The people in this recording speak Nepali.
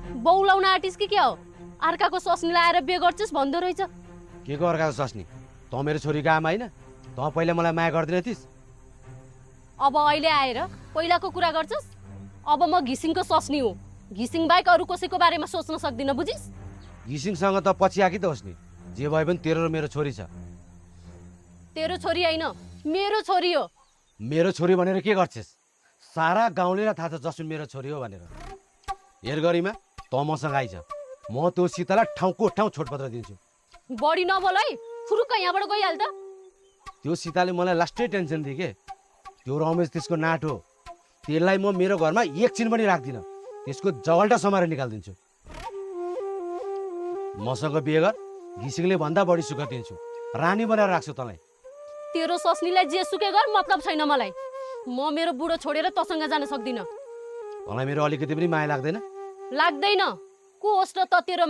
बौलाउन आँटिस कि क्या हो? अर्काको सस्नी लाएर बिहे गर्छस् भन्दो रहेछ। के को अर्काको सस्नी? तँ मेरो छोरीको आमा होइन? तँ पहिला मलाई माया गर्दैन थिइस्? अब अहिले आएर पहिलाको कुरा गर्छस्? अब म घिसिङको सस्नी हुँ। घिसिङ बाहेक अरू कसैको बारेमा सोच्न सक्दिन, बुझिस्? घिसिङसँग त पछि आकी त होस् नि। जे भए पनि तेरो र मेरो छोरी छ। तेरो छोरी होइन, मेरो छोरी हो। मेरो छोरी भनेर के गर्छस्? सारा गाउँलेलाई थाहा छ जसुन मेरो छोरी हो भनेर। हेर गरिमा, तँ मसँग आइज। म त्यो सीतालाई ठाउँको ठाउँ छोडपत्र दिन्छु। बढी नबोल है, फुरुक्क यहाँबाट गइहाल त। त्यो सीताले मलाई लास्टै टेन्सन दिए के। त्यो रमेश त्यसको नाट हो। त्यसलाई म मेरो घरमा एकछिन पनि राख्दिनँ। त्यसको जगल्टा समाएर निकालिदिन्छु। मसँग बिहे गर, घिसिङले भन्दा बढी सुख दिन्छु। रानी बनाएर राख्छु तँलाई। तेरो सस्नीलाई जे सुकै गर, मतलब छैन मलाई। म मेरो बुढो छोडेर तसँग जान सक्दिनँ। तँलाई मेरो अलिकति पनि माया लाग्दैन? लाग्दैन। को होस् र त तेरो